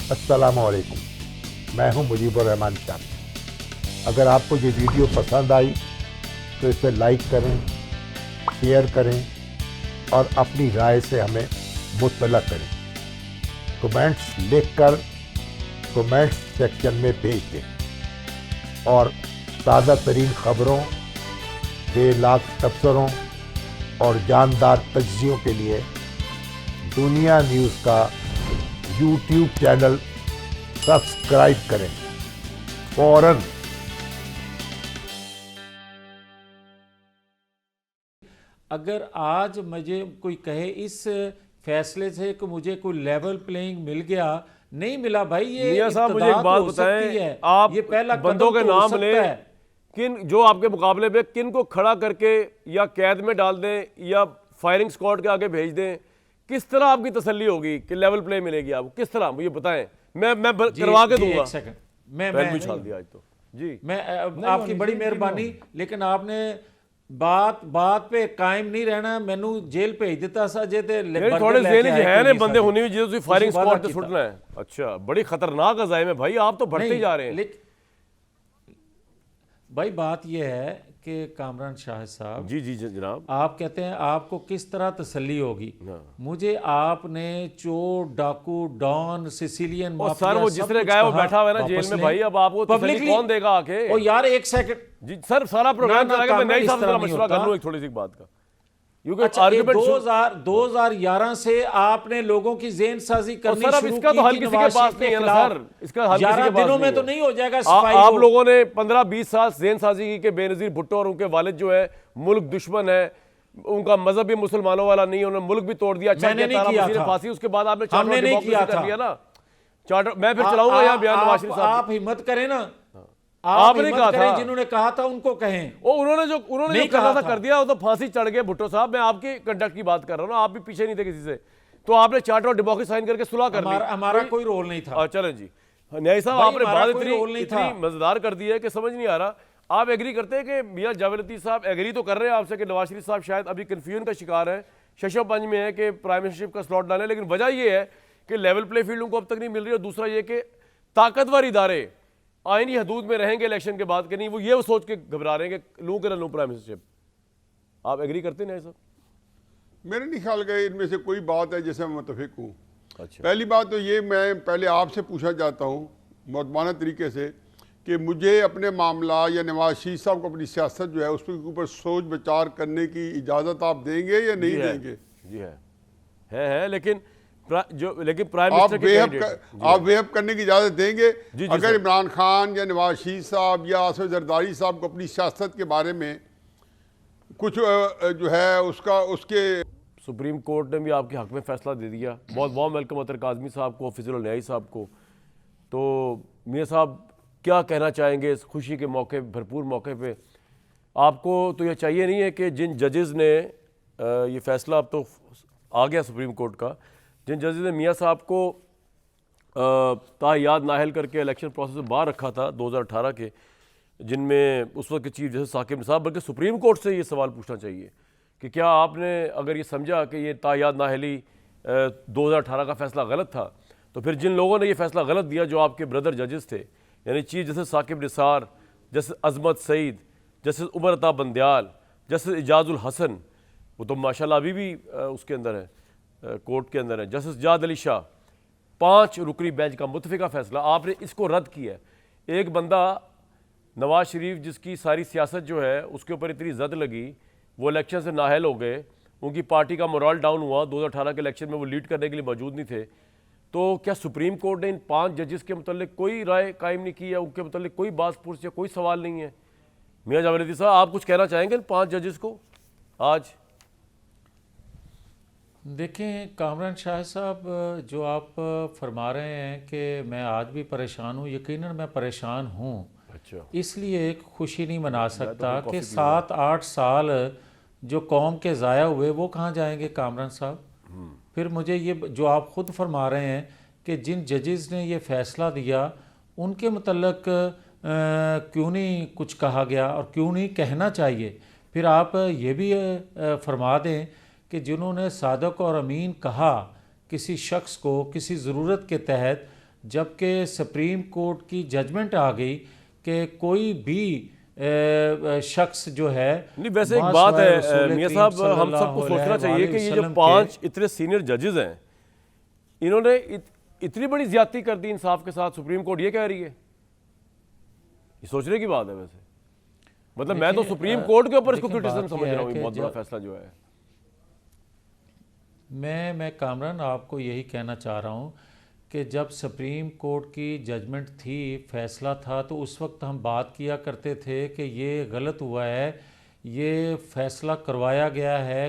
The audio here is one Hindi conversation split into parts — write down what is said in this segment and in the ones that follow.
अस्सलाम वालेकुम। मैं हूं मुजीबुर रहमान शाह। अगर आपको ये वीडियो पसंद आई तो इसे लाइक करें, शेयर करें और अपनी राय से हमें मुत्तला करें। कमेंट्स लिखकर कमेंट्स सेक्शन में भेज दें और ताज़ा तरीन ख़बरों, बेलाग तबसरों और जानदार तज्ज़ियों के लिए दुनिया न्यूज़ का यूट्यूब चैनल सब्सक्राइब करें फौरन। अगर आज मुझे कोई कहे इस फैसले से कि मुझे कोई लेवल प्लेइंग मिल गया, नहीं मिला भाई। ये मियां साहब मुझे एक बात बताएं, आप ये पहला बंदों के नाम ले किन जो आपके मुकाबले में किन को खड़ा करके या कैद में डाल दें या फायरिंग स्क्वाड के आगे भेज दें, किस तरह आपकी तसल्ली होगी कि लेवल प्ले मिलेगी आपको? किस तरह मुझे बताएं, मैं करवा के दूंगा। मैं भी छाल दिया आज तो जी। मैं आपकी बड़ी मेहरबानी, लेकिन आपने बात पे कायम नहीं रहना। मैनू जेल भेज दिता सा जे ते थोड़े ज़हनी है ने बंदे होने भी जो फायरिंग स्क्वाड ते सुटना है। अच्छा, बड़ी खतरनाक अज़ाइम है भाई, आप तो बढ़ते ही जा रहे हैं। भाई बात यह है कि कामरान शाह साहब, जी जनाब, आप कहते हैं आपको किस तरह तसल्ली होगी। मुझे आपने चोर, डाकू, डॉन, सिसिलियन माफिया, सर वो जिसने गया वो बैठा हुआ है ना जेल में भाई, अब आपको तसल्ली कौन देगा आके? ओ यार एक सेकंड जी सर, सारा प्रोग्राम चलाएगा, मैं नहीं साहब मशवरा कर लूं एक थोड़ी सी बात का। अच्छा, 2011 से आपने लोगों की जेन साजी करनी शुरू की। इसका तो हल किसी के पास नहीं है ना सर, इसका हल 11 दिनों में तो नहीं हो जाएगा। आप लोगों ने 15-20 साल जेन साजी की कि बेनजीर भुट्टो और उनके वालिद जो है मुल्क दुश्मन है, उनका मजहब भी मुसलमानों वाला नहीं है, उन्होंने मुल्क भी तोड़ दिया। फांसी उसके बाद आपने हमने नहीं किया था ना चार्टर। मैं फिर चलाऊंगा यहाँ बयान नवाज शरीफ साहब। आप हिम्मत करें ना, आपने कहा था, जिन्होंने कहा था उनको कहें। उन्होंने जो करना था कर दिया, वो तो फांसी चढ़ गए भुट्टो साहब। मैं आपके कंडक्ट की बात कर रहा हूँ ना, आप भी पीछे नहीं थे किसी से, तो आपने चार्टर और डेमोक्रेसी साइन करके सुलह कर ली। हमारा कोई रोल नहीं था। चलें जी, न्याय साहब आपने बात इतनी मजेदार कर दी है कि समझ नहीं आ रहा। आप एग्री करते हैं कि मियां जावेद लतीफ साहब एग्री तो कर रहे हैं आपसे कि नवाज शरीफ साहब शायद अभी कन्फ्यूजन का शिकार है, शशोपंज में है कि प्राइम मिनिस्टरशिप का स्लॉट डालें, लेकिन वजह यह है कि लेवल प्ले फील्ड उनको अब तक नहीं मिल रही, और दूसरा ये कि ताकतवर इदारे आईनी हदूद में रहेंगे इलेक्शन के बाद के नहीं, वो ये सोच के घबरा रहे हैं कि लूं के ना लूं प्राइम मिनिस्टरशिप। आप एग्री करते हैं सर? मेरे नहीं ख्याल का इनमें से कोई बात है जिसे मैं मुतफिक हूँ। अच्छा, पहली बात तो ये, मैं पहले आपसे पूछना चाहता हूँ मुअद्दबाना तरीके से कि मुझे अपने मामला या नवाज शरीफ साहब को अपनी सियासत जो है उसके ऊपर सोच विचार करने की इजाज़त आप देंगे या नहीं देंगे? जी है, लेकिन प्राइम मिनिस्टर आप वेहब करने की इजाज़त देंगे? अगर इमरान खान या नवाज शरीफ साहब या आसिफ जरदारी साहब को अपनी सियासत के बारे में कुछ जो है उसके सुप्रीम कोर्ट ने भी आपके हक में फैसला दे दिया, बहुत बहुत वेलकम अतर काज़मी साहब को, फिजल न्याई साहब को। तो मियां साहब क्या कहना चाहेंगे इस खुशी के मौके, भरपूर मौके पे? आपको तो यह चाहिए नहीं है कि जिन जजेस ने ये फैसला अब तो आ गया सुप्रीम कोर्ट का, जिन जजेस ने मियां साहब को तायाद नाहल करके इलेक्शन प्रोसेस से बाहर रखा था 2018 के, जिनमें उस वक्त के चीफ जस्टिस साकिब निसार, बल्कि सुप्रीम कोर्ट से ये सवाल पूछना चाहिए कि क्या आपने अगर ये समझा कि ये तायाद नाहली 2018 का फैसला गलत था, तो फिर जिन लोगों ने ये फैसला गलत दिया, जो आपके ब्रदर जजेस थे, यानी chief justice Saqib Nisar, justice Azmat Saeed, justice Umar Ata Bandial, justice Ijajul Hasan, वो तो माशाल्लाह अभी भी उसके अंदर है, कोर्ट के अंदर है, जस्टिस जाद अली शाह, 5 रुकनी बेंच का मुतफिका फैसला, आपने इसको रद्द किया है। एक बंदा नवाज शरीफ जिसकी सारी सियासत जो है उसके ऊपर इतनी जद लगी, वो इलेक्शन से नाहल हो गए, उनकी पार्टी का मोरल डाउन हुआ, 2018 के इलेक्शन में वो लीड करने के लिए मौजूद नहीं थे, तो क्या सुप्रीम कोर्ट ने इन 5 जजेस के मतलब कोई राय कायम नहीं की है, उनके मतलब कोई बात पूछ या कोई सवाल नहीं है? मियां जावेद लतीफ साहब, आप कुछ कहना चाहेंगे इन 5 जजेस को आज? देखें कामरान शाह साहब, जो आप फरमा रहे हैं कि मैं आज भी परेशान हूँ, यकीनन मैं परेशान हूँ। अच्छा, इसलिए एक खुशी नहीं मना सकता कि 7-8 साल जो कौम के ज़ाया हुए वो कहाँ जाएंगे कामरान साहब। फिर मुझे ये जो आप ख़ुद फरमा रहे हैं कि जिन जजेस ने ये फ़ैसला दिया उनके मतलब क्यों नहीं कुछ कहा गया और क्यों नहीं कहना चाहिए। फिर आप ये भी फरमा दें कि जिन्होंने सादक और अमीन कहा किसी शख्स को किसी ज़रूरत के तहत जबकि सुप्रीम कोर्ट की जजमेंट आ गई कि कोई भी शख्स जो है नहीं, वैसे एक बात है मियां साहब, हम सबको सोचना चाहिए कि ये जो 5 इतने सीनियर जजेस हैं, इन्होंने इतनी बड़ी ज्यादती कर दी इंसाफ के साथ, सुप्रीम कोर्ट ये कह रही है। ये सोचने की बात है वैसे। मतलब मैं तो सुप्रीम कोर्ट के ऊपर इसको क्रिटिसिज्म समझ रहा हूँ, बहुत बड़ा फैसला जो है। मैं कामरान आपको यही कहना चाह रहा हूँ कि जब सुप्रीम कोर्ट की जजमेंट थी, फैसला था, तो उस वक्त हम बात किया करते थे कि ये गलत हुआ है, ये फैसला करवाया गया है,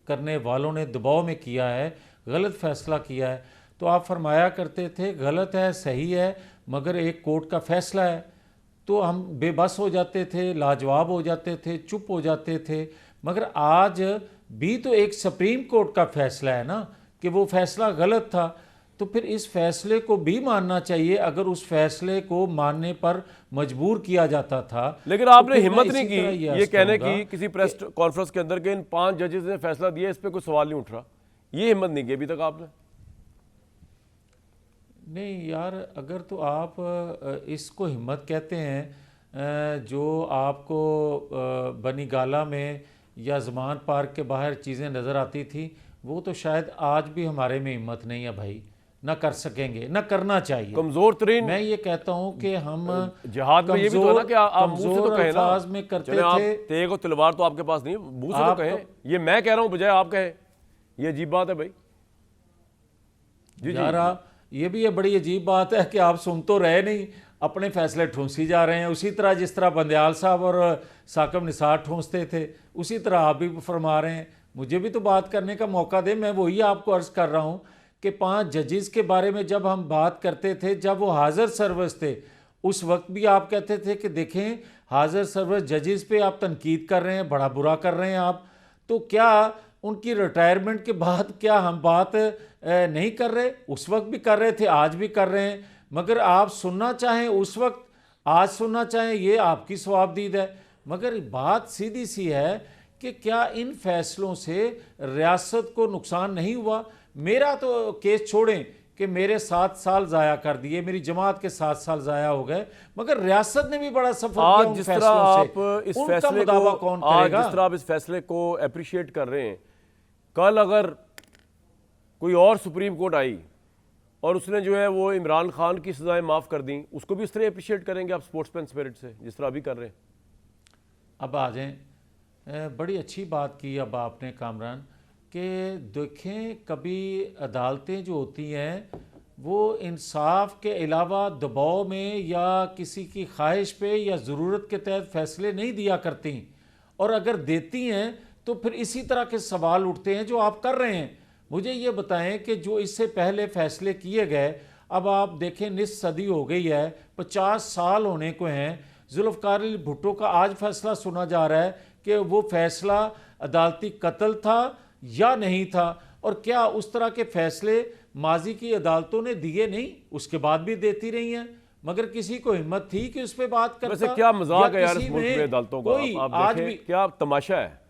करने वालों ने दबाव में किया है, गलत फैसला किया है। तो आप फरमाया करते थे गलत है, सही है, मगर एक कोर्ट का फैसला है। तो हम बेबस हो जाते थे, लाजवाब हो जाते थे, चुप हो जाते थे। मगर आज भी तो एक सुप्रीम कोर्ट का फैसला है ना कि वो फैसला गलत था, तो फिर इस फैसले को भी मानना चाहिए। अगर उस फैसले को मानने पर मजबूर किया जाता था, लेकिन तो आपने फिर हिम्मत मैं नहीं इसी तरह की ये ये कहने कहूंगा की किसी प्रेस कॉन्फ्रेंस के अंदर के इन 5 जजेस ने फैसला दिया, इस पे कोई सवाल नहीं उठ रहा। ये हिम्मत नहीं की अभी तक आपने। नहीं यार, अगर तो आप इसको हिम्मत कहते हैं, जो आपको बनी गाला में या ज़मान पार्क के बाहर चीज़ें नज़र आती थी, वो तो शायद आज भी हमारे में हिम्मत नहीं है भाई, ना कर सकेंगे, ना करना चाहिए। कमजोर तरीन मैं ये कहता हूँ कि हम जिहाद में ये भी तो है ना कि आप मुंह से तो कमजोर कहें ना, अल्फाज में करते चले आप थे। तेग और तलवार तो आपके पास नहीं है, मुंह से तो कहें। ये मैं कह रहा हूँ बजाय आप कहें, ये अजीब बात है भाई। जी यार ये भी ये बड़ी अजीब बात है कि आप सुन तो रहे नहीं, अपने फैसले ठूंसी जा रहे हैं। उसी तरह जिस तरह बंदयाल साहब और साकिब निसार ठूंसते थे, उसी तरह आप भी फरमा रहे हैं। मुझे भी तो बात करने का मौका दे। मैं वही आपको अर्ज कर रहा हूँ कि 5 जजेस के बारे में जब हम बात करते थे, जब वो हाजिर सर्विस थे, उस वक्त भी आप कहते थे कि देखें हाजिर सर्विस जजेस पे आप तनकीद कर रहे हैं, बड़ा बुरा कर रहे हैं आप। तो क्या उनकी रिटायरमेंट के बाद क्या हम बात नहीं कर रहे? उस वक्त भी कर रहे थे, आज भी कर रहे हैं। मगर आप सुनना चाहें उस वक्त, आज सुनना चाहें, ये आपकी सवाबदीद है। मगर बात सीधी सी है कि क्या इन फैसलों से रियासत को नुकसान नहीं हुआ? मेरा तो केस छोड़ें कि मेरे 7 साल ज़ाया कर दिए, मेरी जमात के 7 साल ज़ाया हो गए, मगर रियासत ने भी बड़ा सफर किया आज उन जिस तरह फैसलों आप से। इस उनका फैसले मुदावा को कौन आज करेगा? जिस तरह आप इस फैसले को अप्रिशिएट कर रहे हैं, कल अगर कोई और सुप्रीम कोर्ट आई और उसने जो है वो इमरान खान की सजाएं माफ़ कर दी, उसको भी इस तरह अप्रिशिएट करेंगे आप स्पोर्ट्समैन स्पिरिट से, जिस तरह अभी कर रहे हैं? अब आ जाएं, बड़ी अच्छी बात की अब आपने कामरान, कि देखें कभी अदालतें जो होती हैं वो इंसाफ के अलावा दबाव में या किसी की ख्वाहिश पे या ज़रूरत के तहत फ़ैसले नहीं दिया करती, और अगर देती हैं तो फिर इसी तरह के सवाल उठते हैं जो आप कर रहे हैं। मुझे ये बताएं कि जो इससे पहले फ़ैसले किए गए, अब आप देखें निस सदी हो गई है, 50 साल होने को हैं। जुल्फ़िकार अली भुट्टो का आज फैसला सुना जा रहा है कि वो फैसला अदालती कत्ल था या नहीं था, और क्या उस तरह के फैसले माजी की अदालतों ने दिए नहीं, उसके बाद भी देती रही हैं। मगर किसी को हिम्मत थी कि उस पर बात करता? वैसे क्या मजाक है यार इस किसी मुल्क ने में अदालतों का? कोई आप आज देखें, भी क्या तमाशा है।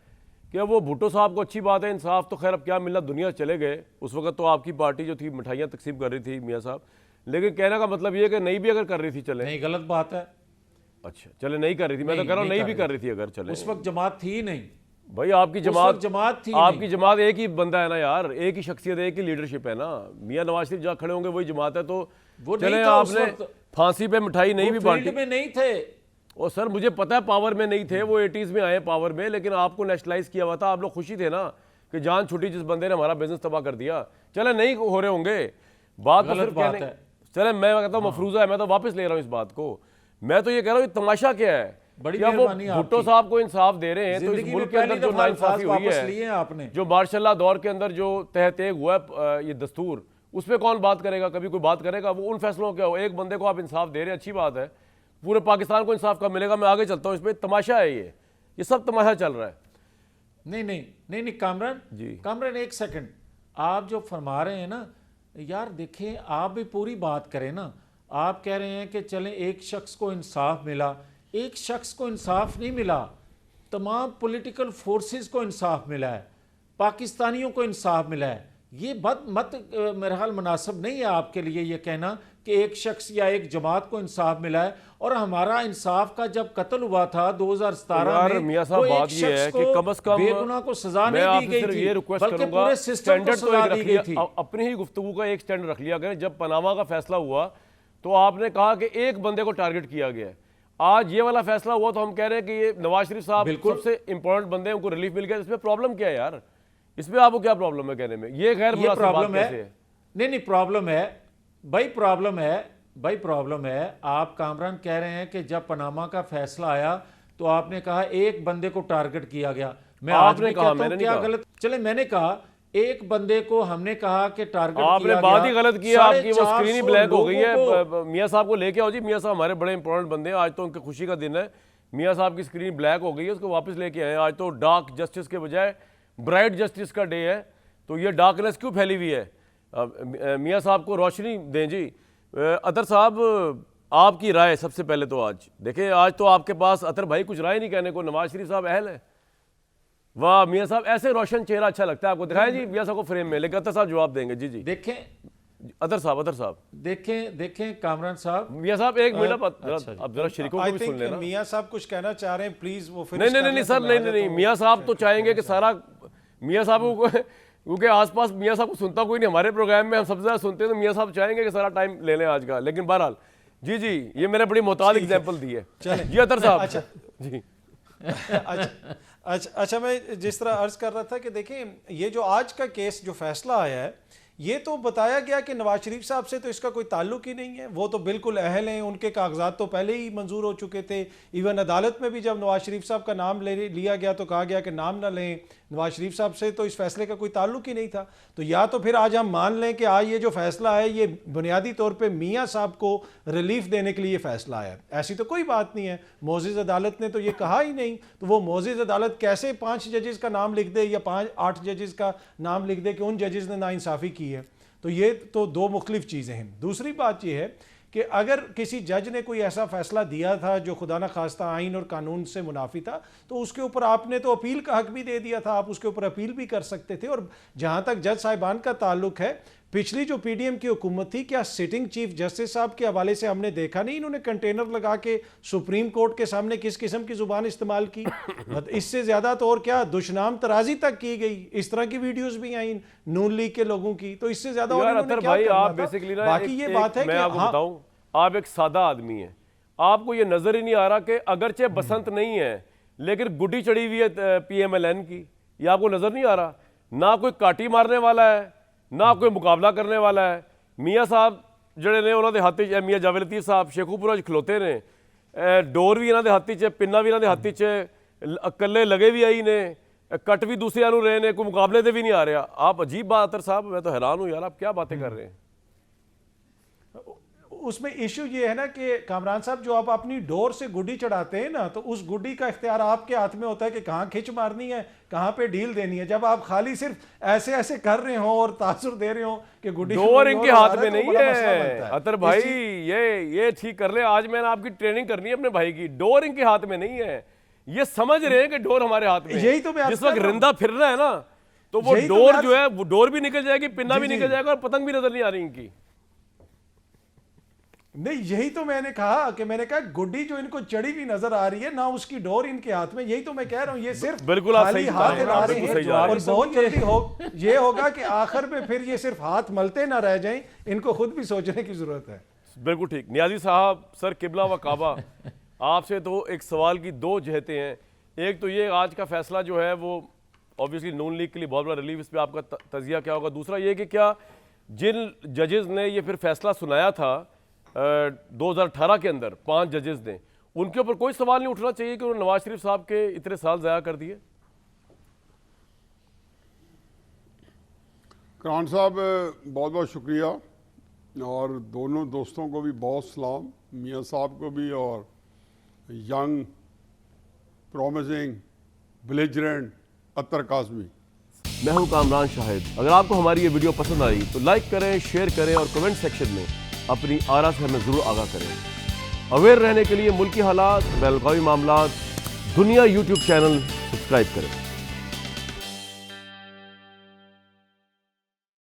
क्या वो भुट्टो साहब को अच्छी बात है इंसाफ तो खैर अब क्या मिलना, दुनिया चले गए। उस वक्त तो आपकी पार्टी जो थी मिठाइयाँ तकसीम कर रही थी मियाँ साहब, लेकिन कहने का मतलब ये कि नहीं भी अगर कर रही थी चले। नहीं, गलत बात है। अच्छा चले नहीं कर रही थी, मैं तो कह रहा हूँ नहीं भी कर रही थी अगर चले। उस वक्त जमात थी ही नहीं भाई आपकी जमात थी आपकी नहीं। जमात एक ही बंदा है ना यार, एक ही शख्सियत, एक ही लीडरशिप है ना। मियाँ नवाज शरीफ जहाँ खड़े होंगे वही जमात है। तो वो चले नहीं था उस आपने वक्त। फांसी पे मिठाई नहीं भी वो बांटी। फील्ड में नहीं थे। और सर मुझे पता है पावर में नहीं थे, वो 80s में आए पावर में, लेकिन आपको नेशनलाइज किया हुआ था। आप लोग खुशी थे ना कि जान छुट्टी जिस बंदे ने हमारा बिजनेस तबाह कर दिया। चले नहीं हो रहे होंगे, बात तो सिर्फ कहने। चले मैं कहता हूँ मफरूजा है, मैं तो वापस ले रहा हूँ इस बात को। मैं तो ये कह रहा हूँ तमाशा क्या है, बड़ी क्या वो मेहरबानी भुट्टो आपकी। साहब को इंसाफ दे रहे हैं तो इस जिंदगी मुल्क में के अंदर पहली जो दफा नाइंसाफी हुई वापस लिए हैं है, आपने। जो मार्शल दौर के अंदर जो तहतेग हुआ है ये दस्तूर, उस पर कौन बात करेगा? कभी कोई बात करेगा? वो उन फैसलों क्या हो, एक बंदे को आप इंसाफ दे रहे हैं, अच्छी बात है। पूरे पाकिस्तान को इंसाफ कब मिलेगा? मैं आगे चलता हूँ, इसमें तमाशा है, ये सब तमाशा चल रहा है। नहीं नहीं नहीं नहीं कामरान जी। कामरान एक सेकंड, आप जो फरमा रहे हैं ना यार, देखें आप भी पूरी बात करें ना। आप कह रहे हैं कि चलें एक शख्स को इंसाफ मिला, एक शख्स को इंसाफ नहीं मिला, तमाम पॉलिटिकल फोर्सेस को इंसाफ मिला है, पाकिस्तानियों को इंसाफ मिला है। ये मत मेरा हाल मुनासिब नहीं है आपके लिए ये कहना कि एक शख्स या एक जमात को इंसाफ मिला है। और हमारा इंसाफ का जब कत्ल हुआ था 2017 में, मियां साहब, बात ये है कि कम से कम बेगुनाह को सजा मैं नहीं दी आपसे गई थी, ये रिक्वेस्ट बल्कि करूंगा, पूरे सिस्टम को सजा दी गई थी। अपनी ही गुफ्तगू का एक स्टैंड रख लिया करें। जब पनामा का फैसला हुआ तो आपने कहा कि एक बंदे को टारगेट किया गया है। आज ये वाला फैसला हुआ तो हम कह रहे हैं कि ये नवाज शरीफ साहब सबसे इंपॉर्टेंट बंदे हैं, उनको रिलीफ मिल गया। इसमें प्रॉब्लम क्या है यार? इसमें आपको क्या प्रॉब्लम है कहने में? ये गैर मुनासिब प्रॉब्लम बात कैसे है? नहीं प्रॉब्लम है भाई, प्रॉब्लम है। आप कामरान कह रहे हैं कि जब पनामा का फैसला आया तो आपने कहा एक बंदे को टारगेट किया गया। मैं आपने आज भी कहा, कहता हूं क्या गलत? चले, मैंने कहा एक बंदे को हमने कहा कि टारगेट आपने बात ही गलत की है। आपकी वो स्क्रीन ही ब्लैक हो गई है। मियां साहब को लेके आओ जी। मियां साहब हमारे बड़े इंपॉर्टेंट बंदे हैं, आज तो उनकी खुशी का दिन है। मियां साहब की स्क्रीन ब्लैक हो गई है, उसको वापस लेके आए। आज तो डार्क जस्टिस के बजाय ब्राइट जस्टिस का डे है, तो ये डार्कनेस क्यों फैली हुई है? मियां साहब को रोशनी दें जी। अतर साहब, आपकी राय सबसे पहले तो आज देखिए, आज तो आपके पास अतर भाई कुछ राय नहीं कहने को, नवाज शरीफ साहब अहल है। वाह मियां साहब, ऐसे रोशन चेहरा अच्छा लगता है आपको, दिखाएं जी मियां साहब को फ्रेम में, लेकिन अतर साहब जवाब देंगे। जी देखें अतर साहब देखें कामरान साहब। मियां साहब एक मिनट, अब जरा शरीकों को भी सुन लेना। मियां साहब कुछ कहना चाह रहे हैं, प्लीज वो नहीं सर, नहीं मियां साहब तो चाहेंगे कि सारा मियां साहब को, क्योंकि आसपास मियां साहब को सुनता कोई नहीं, हमारे प्रोग्राम में हम सबसे ज्यादा सुनते हैं, तो मियां साहब चाहेंगे कि सारा टाइम ले लें आज का। लेकिन बहरहाल जी ये मैंने बड़ी मोहताज एग्जाम्पल दी है जी अतर साहब। जी अच्छा, मैं जिस तरह अर्ज कर रहा था कि देखिए, ये जो आज का केस जो फैसला आया है, ये तो बताया गया कि नवाज शरीफ साहब से तो इसका कोई ताल्लुक ही नहीं है, वो तो बिल्कुल अहल हैं, उनके कागजात तो पहले ही मंजूर हो चुके थे। इवन अदालत में भी जब नवाज शरीफ साहब का नाम लिया गया तो कहा गया कि नाम ना लें, नवाज शरीफ साहब से तो इस फैसले का कोई ताल्लुक ही नहीं था। तो या तो फिर आज हम मान लें कि आज ये जो फैसला है ये बुनियादी तौर पर मियाँ साहब को रिलीफ देने के लिए फैसला आया, ऐसी तो कोई बात नहीं है। मोअज़्ज़िज़ अदालत ने तो ये कहा ही नहीं, तो वो मोअज़्ज़िज़ अदालत कैसे 5 जजेस का नाम लिख दे या 8 जजेस का नाम लिख दे कि उन जजेस ने नाइंसाफ़ी की है? तो ये तो दो मुख्तलिफ चीज़ें हैं। दूसरी बात यह है कि अगर किसी जज ने कोई ऐसा फैसला दिया था जो खुदा न खास्ता आइन और कानून से मुनाफी था, तो उसके ऊपर आपने तो अपील का हक भी दे दिया था, आप उसके ऊपर अपील भी कर सकते थे। और जहाँ तक जज साहिबान का ताल्लुक है, पिछली जो पीडीएम की हुकूमत थी, क्या सिटिंग चीफ जस्टिस साहब के हवाले से हमने देखा नहीं इन्होंने कंटेनर लगा के सुप्रीम कोर्ट के सामने किस किस्म की जुबान इस्तेमाल की? इससे ज्यादा तो और क्या, दुश्नाम तराजी तक की गई, इस तरह की वीडियोस भी आई नून लीग के लोगों की, तो इससे ज्यादा भाई आप बेसिकली ना, बाकी ये बात है, मैं आपको बताऊं, आप एक सादा आदमी है, आपको ये नजर ही नहीं आ रहा कि अगरचे बसंत नहीं है लेकिन गुड्डी चढ़ी हुई है पीएमएलएन की, ये आपको नजर नहीं आ रहा? ना कोई काटी मारने वाला है, ना कोई मुकाबला करने वाला है। मियाँ साहब जड़े ने उन्होंने हाथी च, मियाँ जावेद लतीफ साहब शेखुपुरा खलोते ने, डोर भी इन्होंने हाथी च, पिन्ना भी इन्होंने हाथी च, कल्ले लगे भी आई ने, कट भी दूसरे आनू रहे ने, कोई मुकाबले से भी नहीं आ रहा। आप अजीब बात अतर साहब, मैं तो हैरान हूँ यार, आप क्या बातें कर रहे हैं? उसमें इशू ये है ना कि कामरान साहब, जो आप अपनी डोर से गुड्डी चढ़ाते हैं ना, तो उस गुड्डी का इख्तियार आपके हाथ में होता है कि कहाँ खिंच मारनी है, कहाँ पे ढील देनी है। जब आप खाली सिर्फ ऐसे ऐसे कर रहे हो और तासुर दे रहे हो कि गुड्डी डोर इनके हाथ में नहीं है अतर भाई, ये ठीक कर ले। आज मैंने आपकी ट्रेनिंग करनी है अपने भाई की, डोर इनके हाथ में नहीं है, ये समझ रहे हैं कि डोर हमारे हाथ में। यही तो मैं जिस वक्त रिंदा फिर रहा है ना, तो वो डोर जो है, वो डोर भी निकल जाएगी, पिन्ना भी निकल जाएगा और पतंग भी नजर नहीं आ रही इनकी। नहीं, यही तो मैंने कहा कि गुड्डी जो इनको चढ़ी हुई नजर आ रही है ना, उसकी डोर इनके हाथ में, यही तो मैं कह रहा हूं। ये सिर्फ बिल्कुल खाली हाथ हिला रहे हैं और बहुत जल्दी ये होगा कि आखिर में फिर ये सिर्फ हाथ मलते ना रह जाएं, इनको खुद भी सोचने की जरूरत है। बिल्कुल ठीक। नियाजी साहब, सर किबला व काबा, आपसे तो एक सवाल की दो जहतें हैं। एक तो ये आज का फैसला जो है वो ऑब्वियसली नून लीग के लिए बहुत बड़ा रिलीफ, इस पर आपका तजिया क्या होगा? दूसरा ये कि क्या जिन जजेस ने ये फिर फैसला सुनाया था 2018 के अंदर, 5 जजेस ने, उनके ऊपर कोई सवाल नहीं उठना चाहिए कि उन्होंने नवाज शरीफ साहब के इतने साल ज़ाया कर दिए? करान साहब बहुत बहुत शुक्रिया, और दोनों दोस्तों को भी बहुत सलाम, मियाँ साहब को भी और यंग प्रॉमिसिंग बेलिजरेंट अतर काज़मी। मैं हूं कामरान शाहिद। अगर आपको हमारी ये वीडियो पसंद आई तो लाइक करें, शेयर करें और कमेंट सेक्शन में अपनी आरा से हमें ज़रूर आगाह करें। अवेयर रहने के लिए मुल्की हालात, बैलगावी मामलात, दुनिया यूट्यूब चैनल सब्सक्राइब करें।